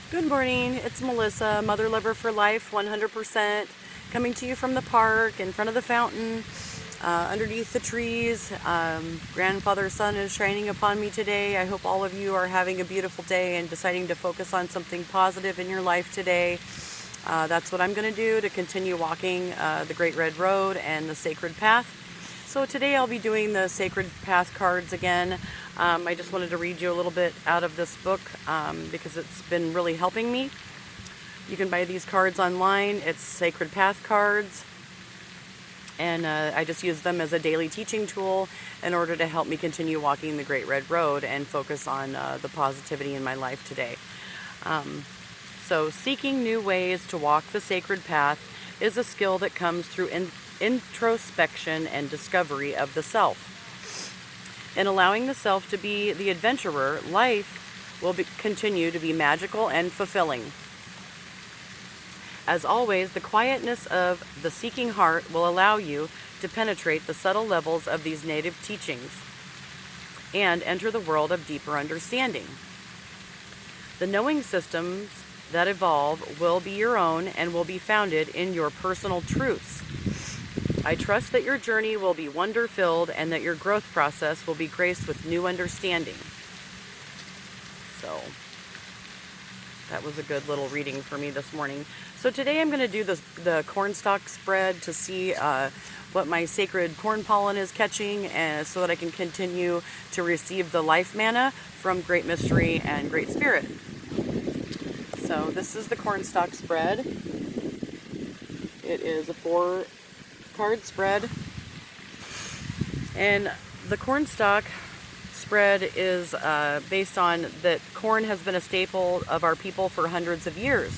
Good morning, it's Melissa, Mother Lover for Life, 100%, coming to you from the park, in front of the fountain, underneath the trees. Grandfather's sun is shining upon me today. I hope all of you are having a beautiful day and deciding to focus on something positive in your life today. That's what I'm going to do to continue walking the Great Red Road and the Sacred Path. So today I'll be doing the Sacred Path cards again. I just wanted to read you a little bit out of this book because it's been really helping me. You can buy these cards online. It's Sacred Path cards. And I just use them as a daily teaching tool in order to help me continue walking the Great Red Road and focus on the positivity in my life today. So seeking new ways to walk the sacred path is a skill that comes through introspection and discovery of the self. In allowing the self to be the adventurer, life will continue to be magical and fulfilling. As always, the quietness of the seeking heart will allow you to penetrate the subtle levels of these native teachings and enter the world of deeper understanding. The knowing systems that evolve will be your own and will be founded in your personal truths. I trust that your journey will be wonder-filled and that your growth process will be graced with new understanding. So, that was a good little reading for me this morning. So today I'm going to do the corn stalk spread to see what my sacred corn pollen is catching, so that I can continue to receive the life manna from Great Mystery and Great Spirit. So this is the corn stalk spread. It is a 4-card spread. And the corn stalk spread is based on that corn has been a staple of our people for hundreds of years.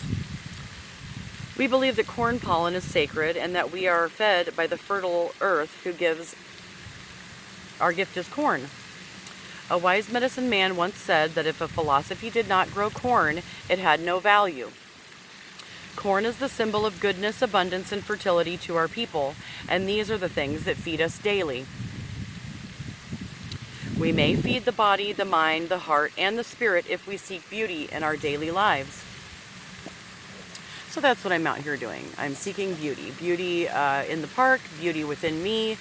We believe that corn pollen is sacred and that we are fed by the fertile earth who gives our gift is corn. A wise medicine man once said that if a philosophy did not grow corn, it had no value. Corn is the symbol of goodness, abundance, and fertility to our people, and these are the things that feed us daily. We may feed the body, the mind, the heart, and the spirit if we seek beauty in our daily lives. So that's what I'm out here doing. I'm seeking beauty. Beauty in the park, beauty within me,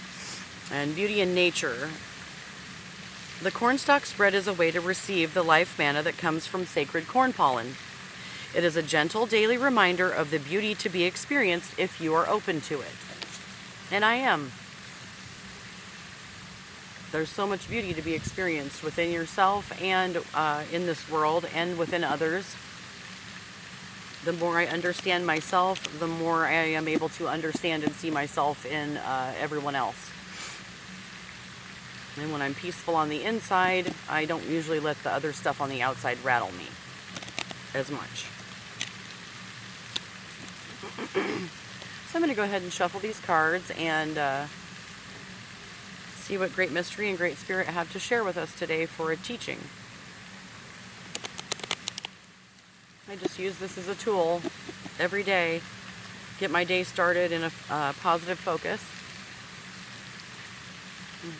and beauty in nature. The cornstalk spread is a way to receive the life manna that comes from sacred corn pollen. It is a gentle daily reminder of the beauty to be experienced if you are open to it. And I am. There's so much beauty to be experienced within yourself and in this world and within others. The more I understand myself, the more I am able to understand and see myself in everyone else. And when I'm peaceful on the inside, I don't usually let the other stuff on the outside rattle me as much. So I'm going to go ahead and shuffle these cards and see what Great Mystery and Great Spirit have to share with us today for a teaching. I just use this as a tool every day, get my day started in a positive focus.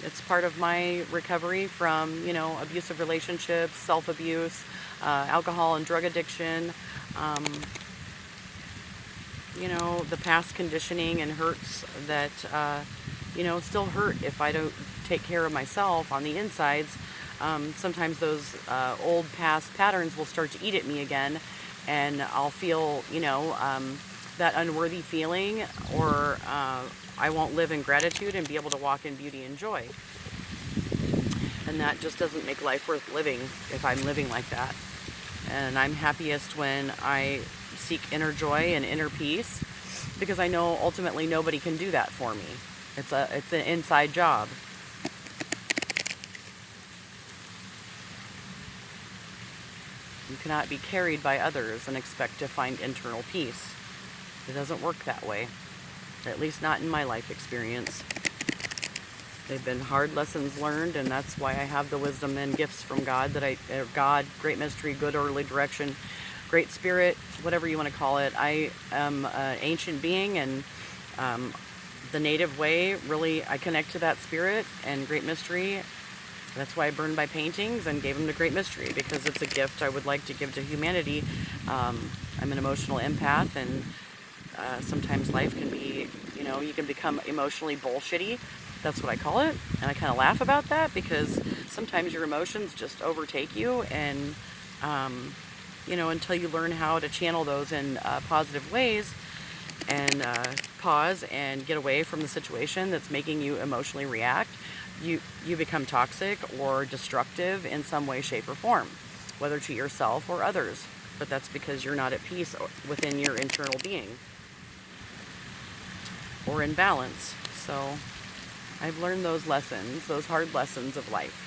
It's part of my recovery from, abusive relationships, self-abuse, alcohol and drug addiction, the past conditioning and hurts that, still hurt if I don't take care of myself on the insides. Sometimes those old past patterns will start to eat at me again, and I'll feel, that unworthy feeling, or I won't live in gratitude and be able to walk in beauty and joy. And that just doesn't make life worth living if I'm living like that. And I'm happiest when I seek inner joy and inner peace, because I know ultimately nobody can do that for me. It's an inside job. You cannot be carried by others and expect to find internal peace. It doesn't work that way. At least not in my life experience. They've been hard lessons learned, and that's why I have the wisdom and gifts from God, God, Great Mystery, Good Early Direction, Great Spirit, whatever you want to call it. I am an ancient being, and the native way, really, I connect to that spirit and Great Mystery That's why I burned my paintings and gave them to Great Mystery, because it's a gift I would like to give to humanity. I'm an emotional empath, and sometimes life can be, you can become emotionally bullshitty. That's what I call it. And I kind of laugh about that, because sometimes your emotions just overtake you, and, until you learn how to channel those in positive ways, and pause and get away from the situation that's making you emotionally react, you become toxic or destructive in some way, shape, or form, whether to yourself or others. But that's because you're not at peace within your internal being, or in balance. So I've learned those lessons, those hard lessons of life.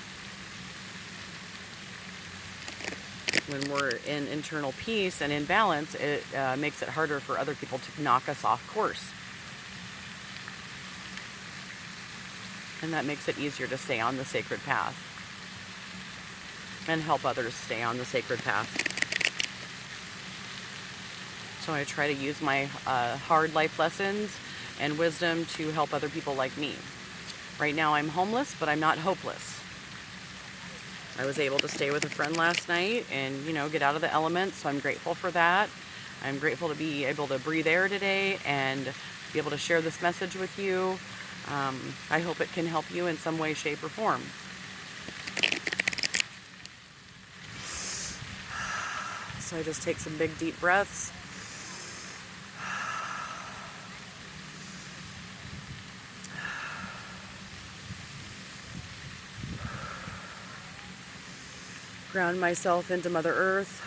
When we're in internal peace and in balance, it makes it harder for other people to knock us off course. And that makes it easier to stay on the sacred path and help others stay on the sacred path. So I try to use my hard life lessons and wisdom to help other people like me. Right now I'm homeless, but I'm not hopeless. I was able to stay with a friend last night and, get out of the elements, so I'm grateful for that. I'm grateful to be able to breathe air today and be able to share this message with you. I hope it can help you in some way, shape, or form. So I just take some big, deep breaths. Ground myself into Mother Earth.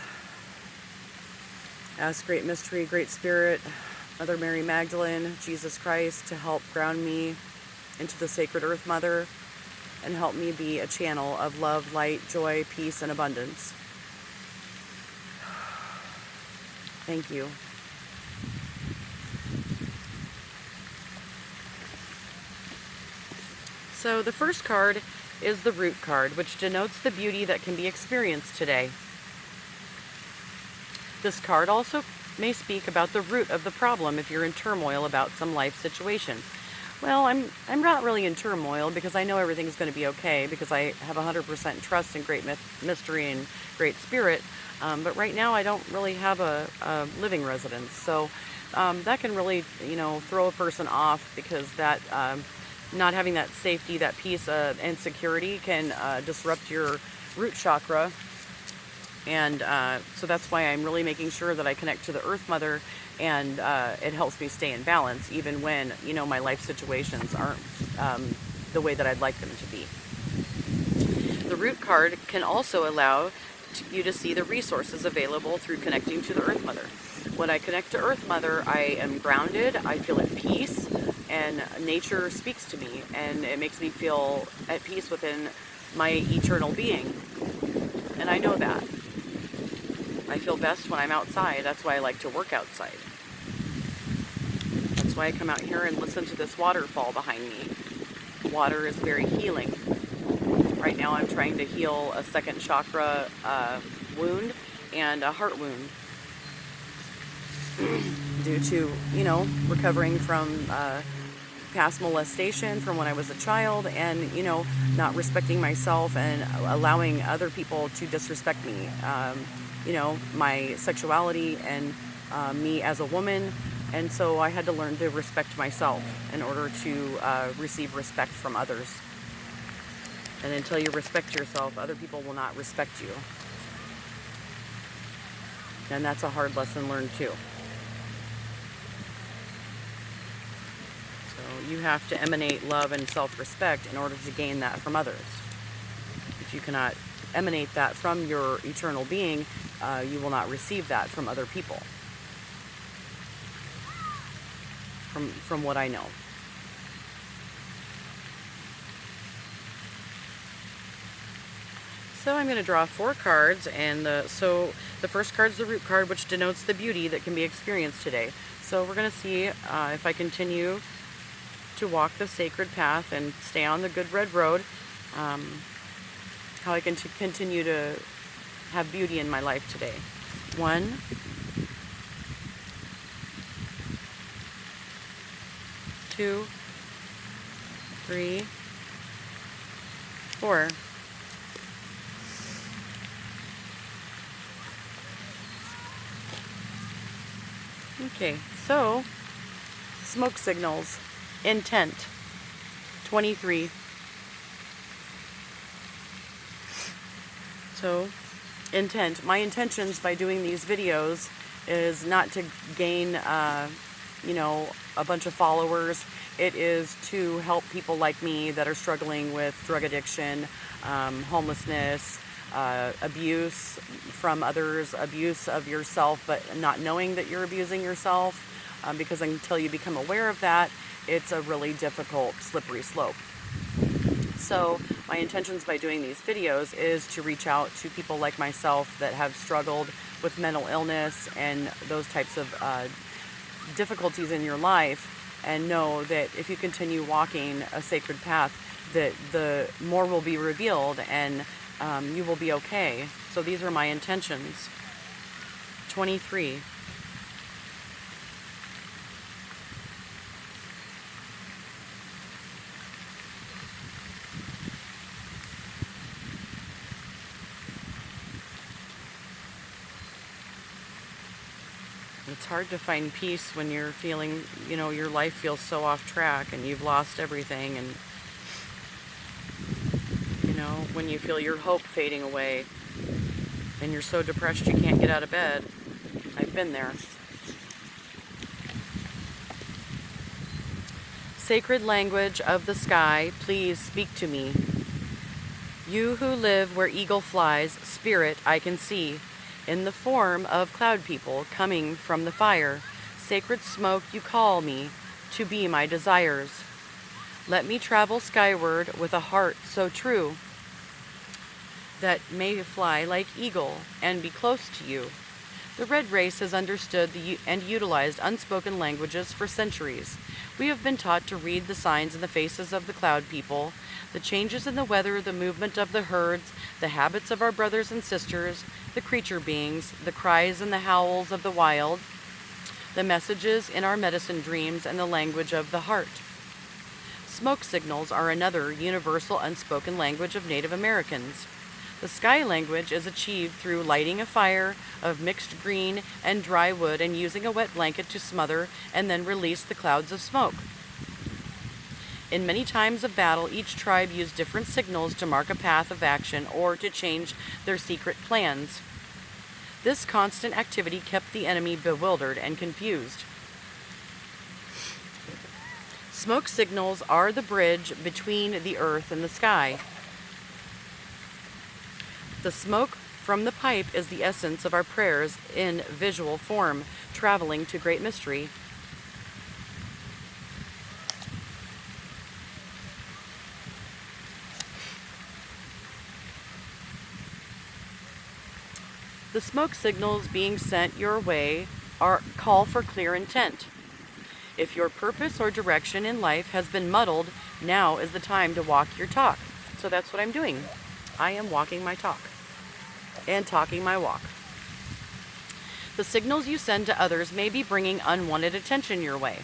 Ask Great Mystery, Great Spirit, Mother Mary Magdalene, Jesus Christ to help ground me into the sacred Earth Mother and help me be a channel of love, light, joy, peace, and abundance. Thank you. So the first card is the Root card, which denotes the beauty that can be experienced today. This card also may speak about the root of the problem if you're in turmoil about some life situation. Well, I'm not really in turmoil, because I know everything's going to be okay, because I have 100% trust in Great Mystery and Great Spirit. But right now I don't really have a living residence, so that can really, throw a person off, because that not having that safety, that peace, and security can disrupt your root chakra. And so that's why I'm really making sure that I connect to the Earth Mother, and it helps me stay in balance, even when, my life situations aren't the way that I'd like them to be. The Root card can also allow you to see the resources available through connecting to the Earth Mother. When I connect to Earth Mother, I am grounded, I feel at peace, and nature speaks to me, and it makes me feel at peace within my eternal being. And I know that. I feel best when I'm outside. That's why I like to work outside. That's why I come out here and listen to this waterfall behind me. Water is very healing. Right now I'm trying to heal a second chakra wound and a heart wound due to, recovering from past molestation from when I was a child, and, not respecting myself and allowing other people to disrespect me. My sexuality and me as a woman. And so I had to learn to respect myself in order to receive respect from others. And until you respect yourself, other people will not respect you. And that's a hard lesson learned too. So you have to emanate love and self-respect in order to gain that from others. If you cannot emanate that from your eternal being, you will not receive that from other people. From what I know. So I'm going to draw 4 cards, and so the first card is the Root card, which denotes the beauty that can be experienced today. So we're going to see if I continue to walk the sacred path and stay on the good red road, how I can continue to have beauty in my life today. 1, 2, 3, 4. Okay, so smoke signals, intent, 23. So, intent. My intentions by doing these videos is not to gain, a bunch of followers. It is to help people like me that are struggling with drug addiction, homelessness, abuse from others, abuse of yourself, but not knowing that you're abusing yourself, because until you become aware of that, it's a really difficult, slippery slope. So my intentions by doing these videos is to reach out to people like myself that have struggled with mental illness and those types of difficulties in your life, and know that if you continue walking a sacred path, that the more will be revealed, and you will be okay. So these are my intentions. 23. It's hard to find peace when you're feeling, your life feels so off track and you've lost everything, and, when you feel your hope fading away and you're so depressed you can't get out of bed. I've been there. Sacred language of the sky, please speak to me. You who live where eagle flies, spirit I can see, in the form of cloud people coming from the fire. Sacred smoke, you call me to be my desires. Let me travel skyward with a heart so true that may fly like eagle and be close to you. The red race has understood and utilized unspoken languages for centuries. We have been taught to read the signs in the faces of the cloud people, the changes in the weather, the movement of the herds, the habits of our brothers and sisters, the creature beings, the cries and the howls of the wild, the messages in our medicine dreams, and the language of the heart. Smoke signals are another universal unspoken language of Native Americans. The sky language is achieved through lighting a fire of mixed green and dry wood and using a wet blanket to smother and then release the clouds of smoke. In many times of battle, each tribe used different signals to mark a path of action or to change their secret plans. This constant activity kept the enemy bewildered and confused. Smoke signals are the bridge between the earth and the sky. The smoke from the pipe is the essence of our prayers in visual form, traveling to great mystery. The smoke signals being sent your way call for clear intent. If your purpose or direction in life has been muddled, now is the time to walk your talk. So that's what I'm doing. I am walking my talk and talking my walk. The signals you send to others may be bringing unwanted attention your way.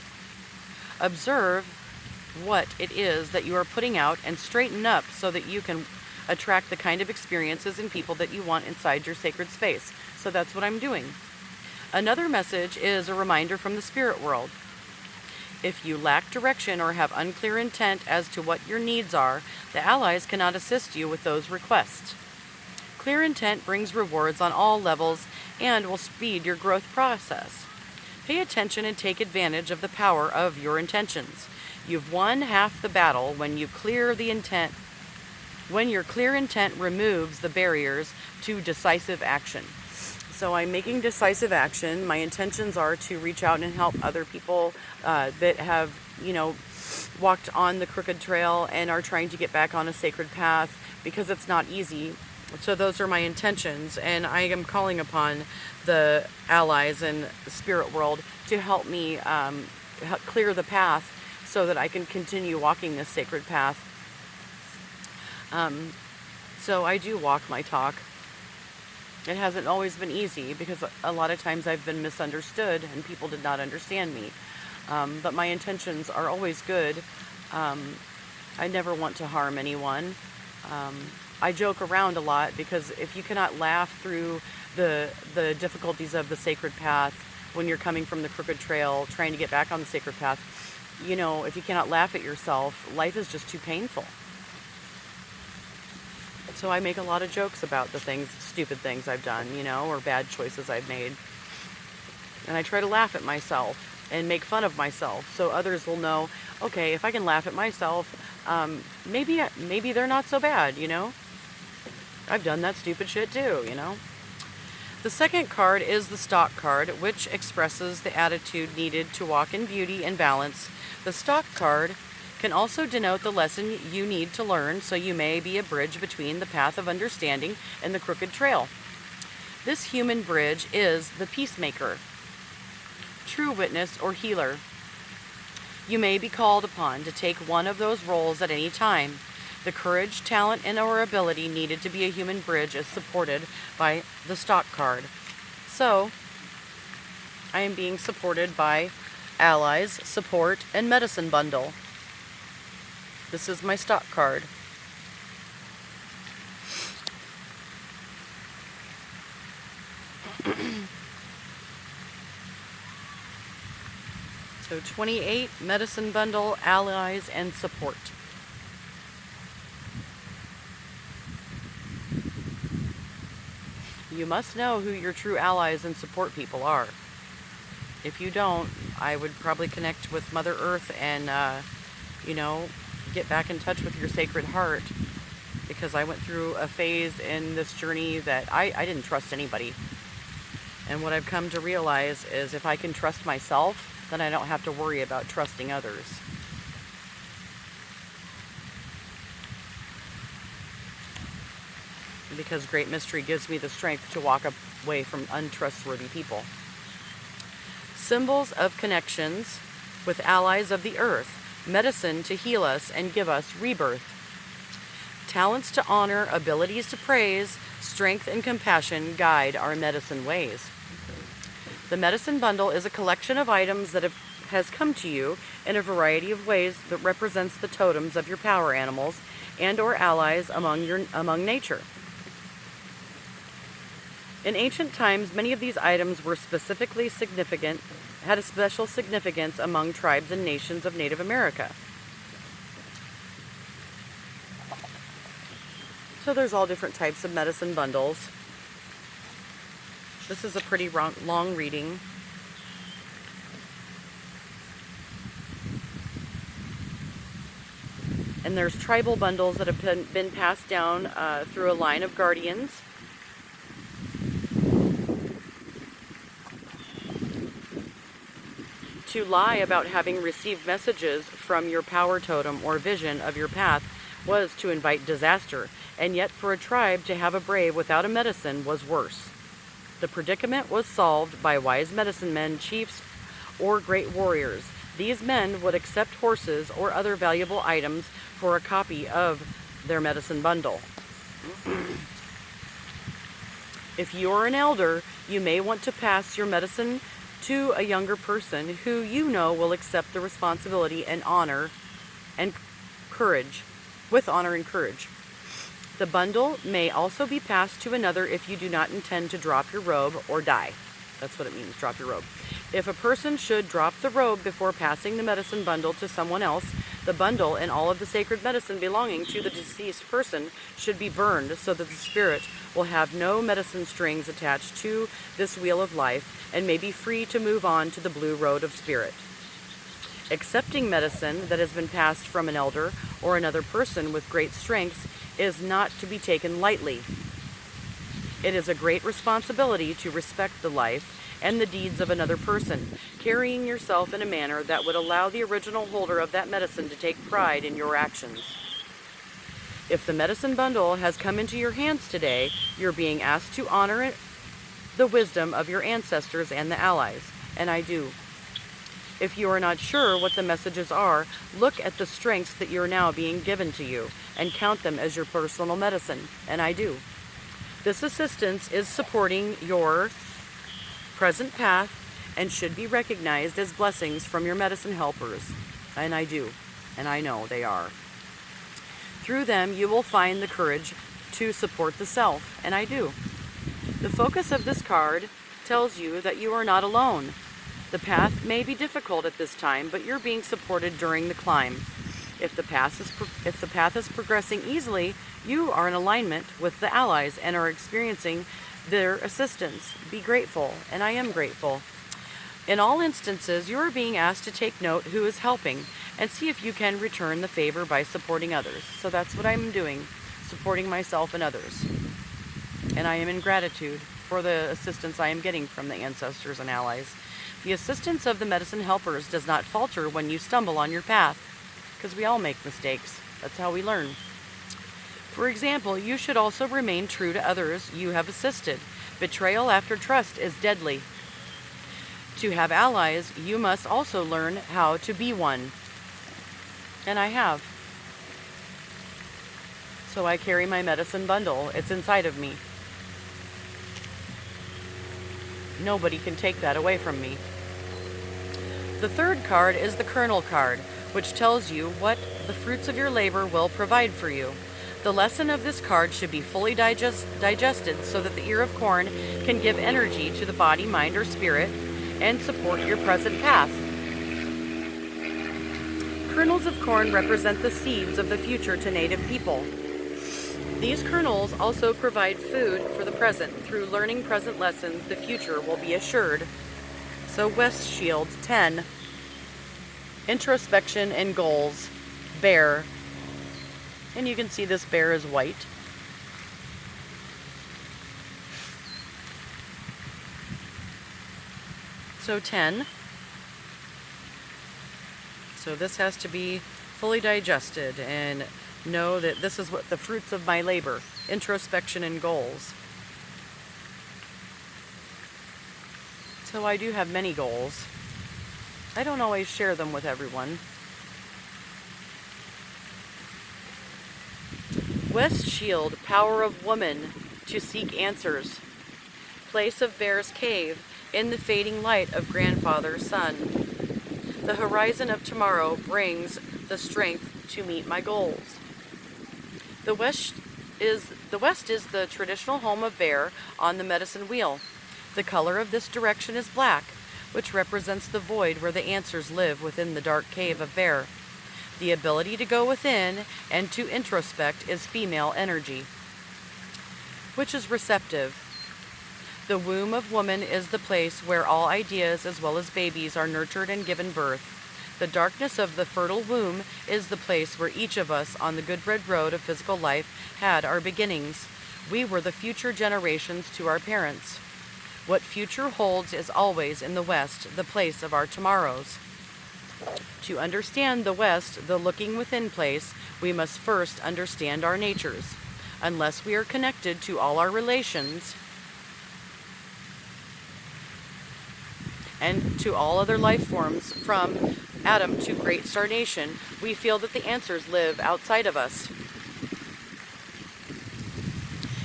Observe what it is that you are putting out and straighten up so that you can attract the kind of experiences and people that you want inside your sacred space. So that's what I'm doing. Another message is a reminder from the spirit world. If you lack direction or have unclear intent as to what your needs are, the allies cannot assist you with those requests. Clear intent brings rewards on all levels and will speed your growth process. Pay attention and take advantage of the power of your intentions. You've won half the battle when your clear intent removes the barriers to decisive action. So I'm making decisive action. My intentions are to reach out and help other people that have, walked on the crooked trail and are trying to get back on a sacred path, because it's not easy. So those are my intentions, and I am calling upon the allies in the spirit world to help me clear the path so that I can continue walking this sacred path. So I do walk my talk. It hasn't always been easy, because a lot of times I've been misunderstood and people did not understand me. But my intentions are always good. I never want to harm anyone. I joke around a lot, because if you cannot laugh through the difficulties of the sacred path, when you're coming from the crooked trail, trying to get back on the sacred path. You know, if you cannot laugh at yourself, life is just too painful. So I make a lot of jokes about the things, stupid things I've done, you know, or bad choices I've made. And I try to laugh at myself and make fun of myself so others will know, okay, if I can laugh at myself, maybe they're not so bad, you know? I've done that stupid shit too, you know? The second card is the Stalk card, which expresses the attitude needed to walk in beauty and balance. The Stalk card can also denote the lesson you need to learn, so you may be a bridge between the path of understanding and the crooked trail. This human bridge is the peacemaker, true witness, or healer. You may be called upon to take one of those roles at any time. The courage, talent, and or ability needed to be a human bridge is supported by the Stalk card. So, I am being supported by allies, support, and medicine bundle. This is my Stalk card. So 28, medicine bundle, allies, and support. You must know who your true allies and support people are. If you don't, I would probably connect with Mother Earth and, get back in touch with your sacred heart, because I went through a phase in this journey that I didn't trust anybody. And what I've come to realize is if I can trust myself, then I don't have to worry about trusting others. Because Great Mystery gives me the strength to walk away from untrustworthy people. Symbols of connections with allies of the earth. Medicine to heal us and give us rebirth. Talents to honor, abilities to praise, strength and compassion guide our medicine ways. The medicine bundle is a collection of items that has come to you in a variety of ways that represents the totems of your power animals and or allies among nature. In ancient times, many of these items were specifically significant, had a special significance among tribes and nations of Native America. So there's all different types of medicine bundles. This is a pretty long reading. And there's tribal bundles that have been passed down through a line of guardians. To lie about having received messages from your power totem or vision of your path was to invite disaster, and yet for a tribe to have a brave without a medicine was worse. The predicament was solved by wise medicine men, chiefs, or great warriors. These men would accept horses or other valuable items for a copy of their medicine bundle. If you're an elder, you may want to pass your medicine to a younger person who you know will accept the responsibility and honor and courage, with honor and courage. The bundle may also be passed to another if you do not intend to drop your robe or die. That's what it means, drop your robe. If a person should drop the robe before passing the medicine bundle to someone else, the bundle and all of the sacred medicine belonging to the deceased person should be burned so that the spirit will have no medicine strings attached to this wheel of life and may be free to move on to the blue road of spirit. Accepting medicine that has been passed from an elder or another person with great strengths is not to be taken lightly. It is a great responsibility to respect the life and the deeds of another person, carrying yourself in a manner that would allow the original holder of that medicine to take pride in your actions. If the medicine bundle has come into your hands today, you're being asked to honor it, the wisdom of your ancestors and the allies, and I do. If you are not sure what the messages are, look at the strengths that you're now being given to you and count them as your personal medicine, and I do. This assistance is supporting your present path and should be recognized as blessings from your medicine helpers, and I do, and I know they are. Through them, you will find the courage to support the self, and I do. The focus of this card tells you that you are not alone. The path may be difficult at this time, but you're being supported during the climb. If the path is progressing easily, you are in alignment with the allies and are experiencing their assistance. Be grateful, and I am grateful. In all instances, you are being asked to take note who is helping and see if you can return the favor by supporting others. So that's what I'm doing, supporting myself and others. And I am in gratitude for the assistance I am getting from the ancestors and allies. The assistance of the medicine helpers does not falter when you stumble on your path, because we all make mistakes. That's how we learn. For example, you should also remain true to others you have assisted. Betrayal after trust is deadly. To have allies, you must also learn how to be one. And I have. So I carry my medicine bundle. It's inside of me. Nobody can take that away from me. The third card is the Kernel card, which tells you what the fruits of your labor will provide for you. The lesson of this card should be fully digested so that the ear of corn can give energy to the body, mind, or spirit and support your present path. Kernels of corn represent the seeds of the future to Native people. These kernels also provide food for the present. Through learning present lessons, the future will be assured. So West Shield 10, introspection and goals, bear. And you can see this bear is white. So 10. So this has to be fully digested and know that this is what the fruits of my labor, introspection and goals. So I do have many goals. I don't always share them with everyone. West Shield, power of woman to seek answers. Place of Bear's Cave, in the fading light of grandfather's sun. The horizon of tomorrow brings the strength to meet my goals. The West is the traditional home of Bear on the medicine wheel. The color of this direction is black, which represents the void where the answers live within the dark cave of Bear. The ability to go within and to introspect is female energy, which is receptive. The womb of woman is the place where all ideas as well as babies are nurtured and given birth. The darkness of the fertile womb is the place where each of us on the Goodbread Road of physical life had our beginnings. We were the future generations to our parents. What future holds is always in the West, the place of our tomorrows. To understand the West, the looking within place, we must first understand our natures. Unless we are connected to all our relations and to all other life forms from Adam to Great Star Nation, we feel that the answers live outside of us.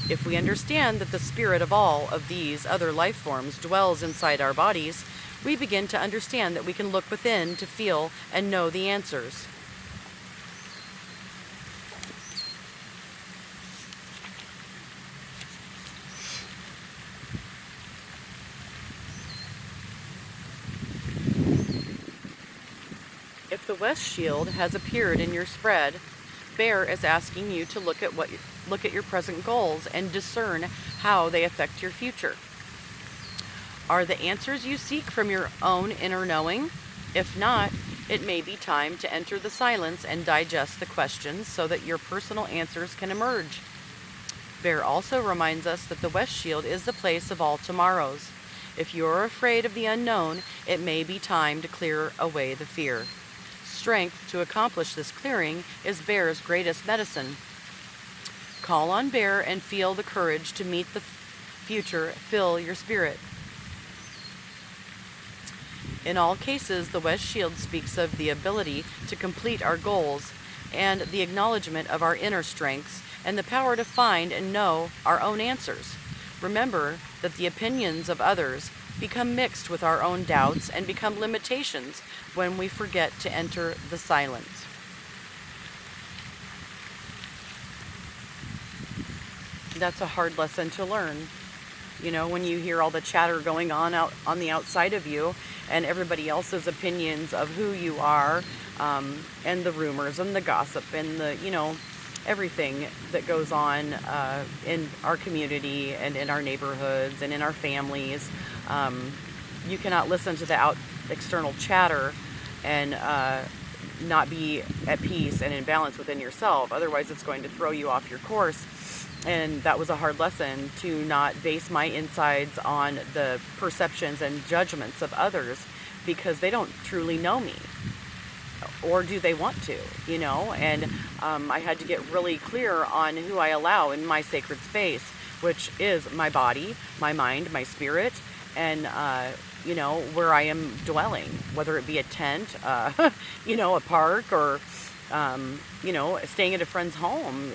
If we understand that the spirit of all of these other life forms dwells inside our bodies, we begin to understand that we can look within to feel and know the answers. If the West Shield has appeared in your spread, Bear is asking you to look at your present goals and discern how they affect your future. Are the answers you seek from your own inner knowing? If not, it may be time to enter the silence and digest the questions so that your personal answers can emerge. Bear also reminds us that the West Shield is the place of all tomorrows. If you are afraid of the unknown, it may be time to clear away the fear. Strength to accomplish this clearing is Bear's greatest medicine. Call on Bear and feel the courage to meet the future. Fill your spirit. In all cases, the West Shield speaks of the ability to complete our goals and the acknowledgement of our inner strengths and the power to find and know our own answers. Remember that the opinions of others become mixed with our own doubts and become limitations when we forget to enter the silence. That's a hard lesson to learn. You know, when you hear all the chatter going on out on the outside of you and everybody else's opinions of who you are, and the rumors and the gossip and the, everything that goes on in our community and in our neighborhoods and in our families. You cannot listen to the external chatter and not be at peace and in balance within yourself. Otherwise, it's going to throw you off your course. And that was a hard lesson, to not base my insides on the perceptions and judgments of others, because they don't truly know me. Or do they want to, And I had to get really clear on who I allow in my sacred space, which is my body, my mind, my spirit, and, where I am dwelling, whether it be a tent, a park, or, staying at a friend's home.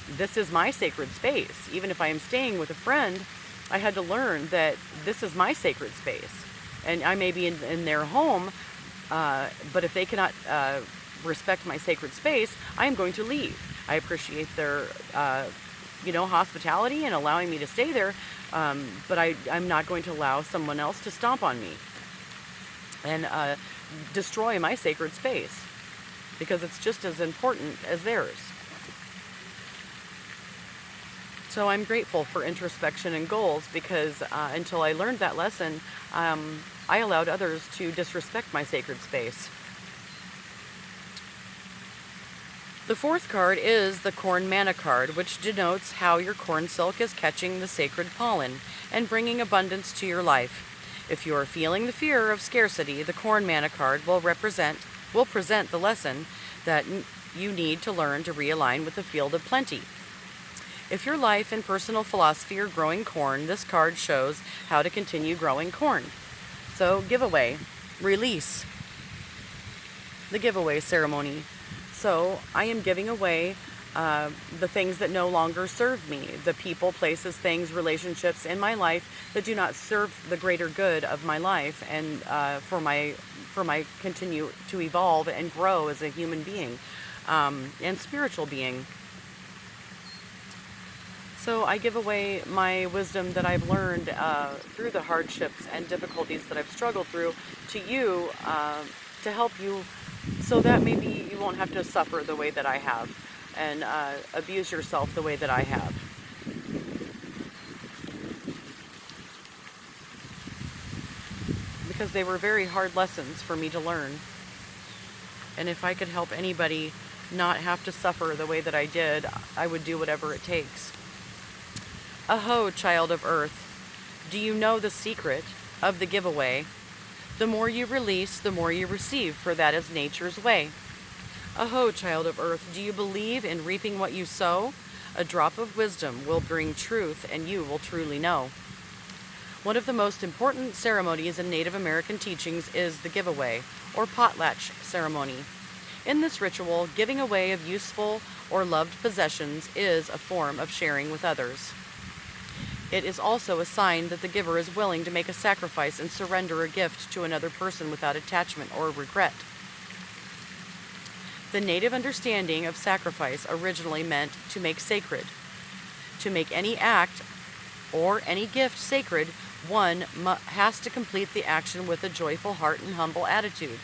This is my sacred space. Even if I am staying with a friend, I had to learn that this is my sacred space. And I may be in their home, but if they cannot respect my sacred space, I am going to leave. I appreciate their, hospitality and allowing me to stay there, but I'm not going to allow someone else to stomp on me and destroy my sacred space, because it's just as important as theirs. So I'm grateful for introspection and goals, because until I learned that lesson, I allowed others to disrespect my sacred space. The fourth card is the Corn Mana card, which denotes how your corn silk is catching the sacred pollen and bringing abundance to your life. If you are feeling the fear of scarcity, the Corn Mana card will present the lesson that you need to learn to realign with the field of plenty. If your life and personal philosophy are growing corn, this card shows how to continue growing corn. So, giveaway, release, the giveaway ceremony. So, I am giving away the things that no longer serve me, the people, places, things, relationships in my life that do not serve the greater good of my life and for my continue to evolve and grow as a human being and spiritual being. So I give away my wisdom that I've learned through the hardships and difficulties that I've struggled through to you, to help you, so that maybe you won't have to suffer the way that I have and abuse yourself the way that I have. Because they were very hard lessons for me to learn. And if I could help anybody not have to suffer the way that I did, I would do whatever it takes. Aho, child of earth, do you know the secret of the giveaway? The more you release, the more you receive, for that is nature's way. Aho, child of earth, do you believe in reaping what you sow? A drop of wisdom will bring truth, and you will truly know. One of the most important ceremonies in Native American teachings is the giveaway, or potlatch ceremony. In this ritual, giving away of useful or loved possessions is a form of sharing with others. It is also a sign that the giver is willing to make a sacrifice and surrender a gift to another person without attachment or regret. The Native understanding of sacrifice originally meant to make sacred. To make any act or any gift sacred, one has to complete the action with a joyful heart and humble attitude.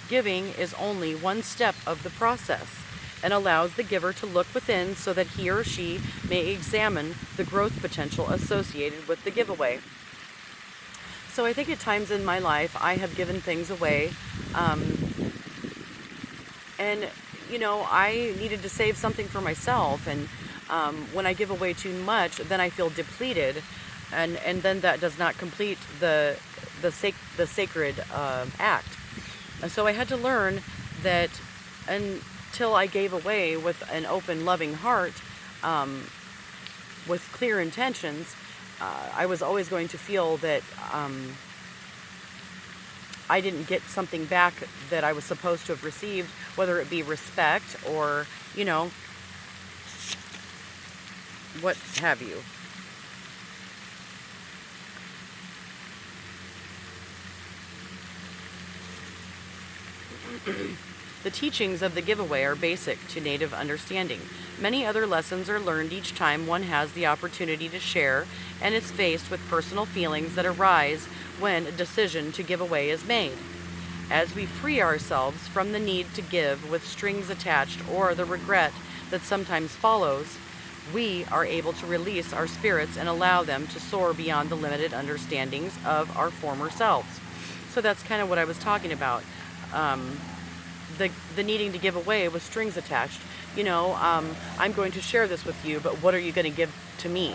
Giving is only one step of the process, and allows the giver to look within so that he or she may examine the growth potential associated with the giveaway. So I think at times in my life I have given things away, and I needed to save something for myself, and when I give away too much, then I feel depleted, and then that does not complete the sacred act. And so I had to learn that until I gave away with an open, loving heart, with clear intentions, I was always going to feel that I didn't get something back that I was supposed to have received, whether it be respect or, what have you. The teachings of the giveaway are basic to native understanding. Many other lessons are learned each time one has the opportunity to share and is faced with personal feelings that arise when a decision to give away is made. As we free ourselves from the need to give with strings attached or the regret that sometimes follows, we are able to release our spirits and allow them to soar beyond the limited understandings of our former selves. So that's kind of what I was talking about. The needing to give away with strings attached. I'm going to share this with you, but what are you going to give to me?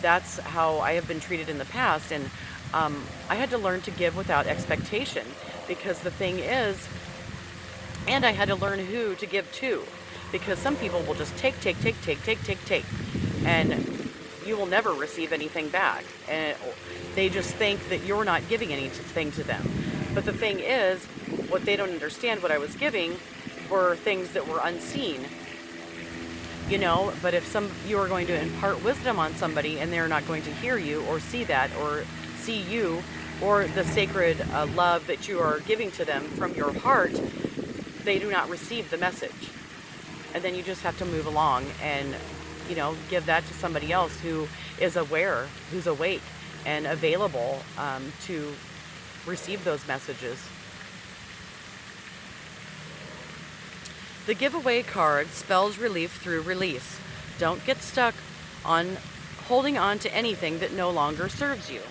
That's how I have been treated in the past, and I had to learn to give without expectation, because the thing is, and I had to learn who to give to, because some people will just take, and you will never receive anything back, and they just think that you're not giving anything to them. But the thing is, what they don't understand, what I was giving were things that were unseen. But if you are going to impart wisdom on somebody and they're not going to hear you or see that or see you or the sacred love that you are giving to them from your heart, they do not receive the message. And then you just have to move along and, give that to somebody else who is aware, who's awake and available to receive those messages. The giveaway card spells relief through release. Don't get stuck on holding on to anything that no longer serves you.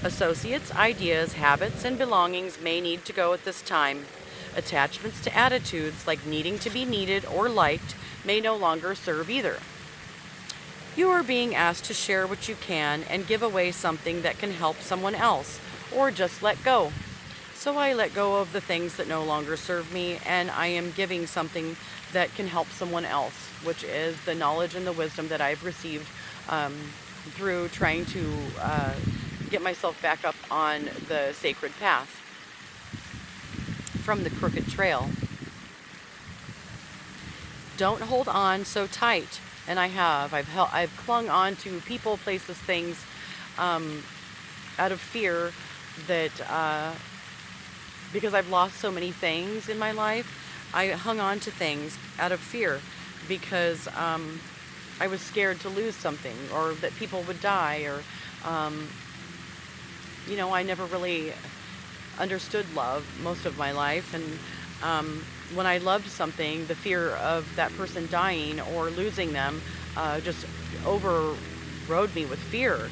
Associates, ideas, habits, and belongings may need to go at this time. Attachments to attitudes like needing to be needed or liked may no longer serve either. You are being asked to share what you can and give away something that can help someone else, or just let go. So I let go of the things that no longer serve me, and I am giving something that can help someone else, which is the knowledge and the wisdom that I've received through trying to get myself back up on the sacred path from the crooked trail. Don't hold on so tight, and I've clung on to people, places, things out of fear that because I've lost so many things in my life, I hung on to things out of fear because I was scared to lose something, or that people would die, or I never really understood love most of my life, and when I loved something, the fear of that person dying or losing them just overrode me with fear.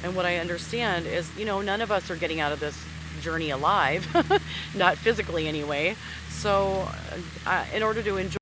And what I understand is, none of us are getting out of this journey alive, not physically anyway. So in order to enjoy